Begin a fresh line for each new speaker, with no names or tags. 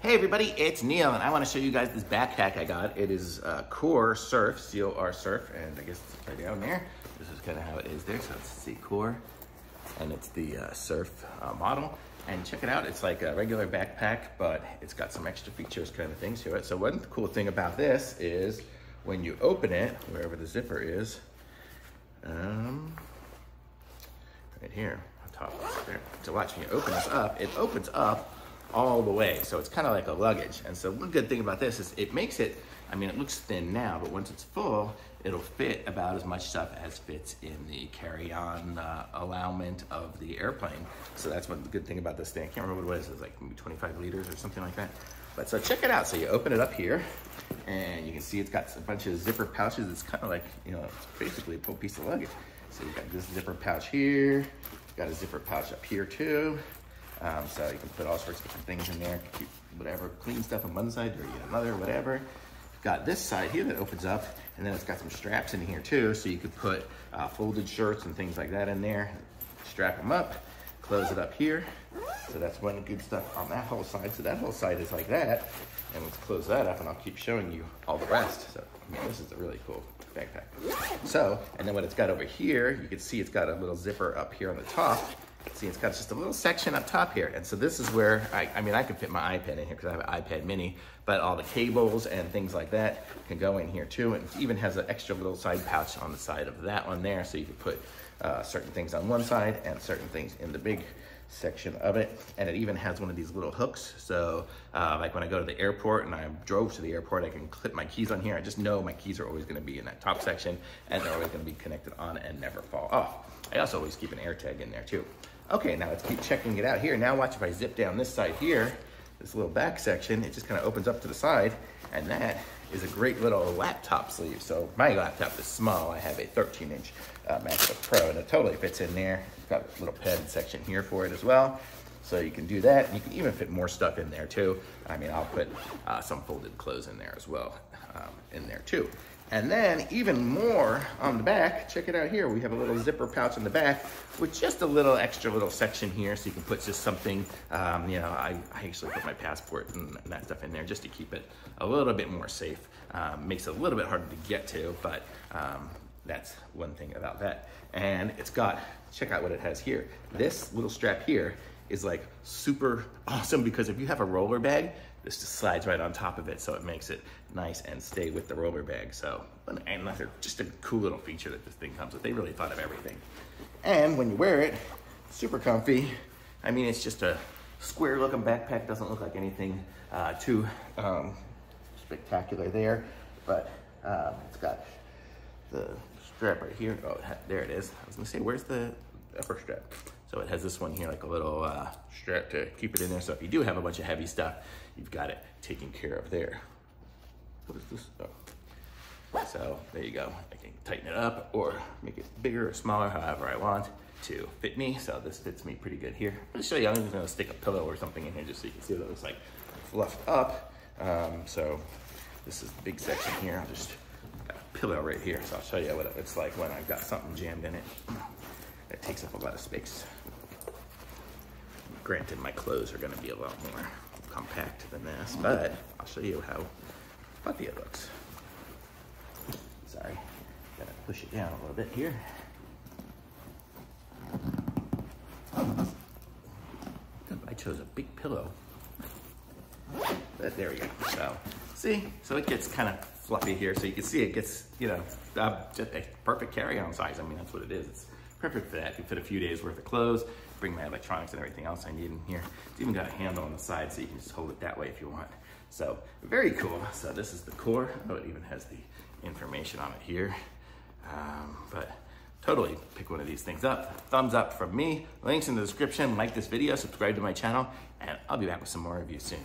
Hey everybody, it's Neil, and I want to show you guys this backpack I got. It is COR Surf, C-O-R Surf, and I guess it's right down there. This is kind of how it is there, so let's see, COR, and it's the Surf model. And check it out, it's like a regular backpack, but it's got some extra features kind of things to it. So one cool thing about this is when you open it, wherever the zipper is, right here on top there. So watch, when you open this up, it opens up all the way. So it's kind of like a luggage. And so one good thing about this is it makes it, I mean, it looks thin now, but once it's full, it'll fit about as much stuff as fits in the carry-on allowance of the airplane. So that's one good thing about this thing. I can't remember what it was. It was like maybe 25 liters or something like that. But so check it out. So you open it up here and you can see it's got a bunch of zipper pouches. It's kind of like, you know, it's basically a full piece of luggage. So you've got this zipper pouch here. You've got a zipper pouch up here too. So you can put all sorts of different things in there, keep whatever, clean stuff on one side, dirty on another, whatever. You've got this side here that opens up, and then it's got some straps in here too, so you could put folded shirts and things like that in there. Strap them up, close it up here. So that's one good stuff on that whole side. So that whole side is like that, and let's close that up and I'll keep showing you all the rest. So, I mean, this is a really cool backpack. So, and then what it's got over here, you can see it's got a little zipper up here on the top. See, it's got just a little section up top here. And so this is where, I mean, I can fit my iPad in here because I have an iPad mini, but all the cables and things like that can go in here too. And it even has an extra little side pouch on the side of that one there. So you can put certain things on one side and certain things in the big section of it. And it even has one of these little hooks. So like when I go to the airport and I drove to the airport, I can clip my keys on here. I just know my keys are always gonna be in that top section and they're always gonna be connected on and never fall off. I also always keep an air tag in there too. Okay, now let's keep checking it out here. Now watch if I zip down this side here, this little back section, it just kind of opens up to the side, and that is a great little laptop sleeve. So my laptop is small. I have a 13-inch MacBook Pro, and it totally fits in there. It's got a little pen section here for it as well. So you can do that, and you can even fit more stuff in there too. I mean, I'll put some folded clothes in there as well, in there too. And then even more on the back, check it out here. We have a little zipper pouch in the back with just a little extra little section here so you can put just something, you know, I actually put my passport and that stuff in there just to keep it a little bit more safe. Makes it a little bit harder to get to, but that's one thing about that. And it's got, check out what it has here. This little strap here is like super awesome because if you have a roller bag, this just slides right on top of it, so it makes it nice and stay with the roller bag. So, and they're just a cool little feature that this thing comes with. They really thought of everything. And when you wear it, super comfy. I mean, it's just a square looking backpack. Doesn't look like anything too spectacular there, but it's got the strap right here. Oh, there it is. I was gonna say, where's the upper strap? So it has this one here, like a little strap to keep it in there. So if you do have a bunch of heavy stuff, you've got it taken care of there. What is this? Oh. So there you go. I can tighten it up or make it bigger or smaller, however I want to fit me. So this fits me pretty good here. I'll show you, I'm just gonna stick a pillow or something in here just so you can see what it looks like fluffed up. So this is the big section here. I'll just got a pillow right here. So I'll show you what it looks like when I've got something jammed in it. It takes up a lot of space. Granted, my clothes are gonna be a lot more compact than this, but I'll show you how fluffy it looks. Sorry, gotta push it down a little bit here. I chose a big pillow. But there we go. So, see? So it gets kind of fluffy here. So you can see it gets, you know, just a perfect carry-on size. I mean, that's what it is. It's perfect for that. You fit a few days worth of clothes, bring my electronics and everything else I need in here. It's even got a handle on the side so you can just hold it that way if you want. So very cool. So this is the COR. Oh, it even has the information on it here. But totally pick one of these things up. Thumbs up from me. Links in the description. Like this video, subscribe to my channel, and I'll be back with some more reviews soon.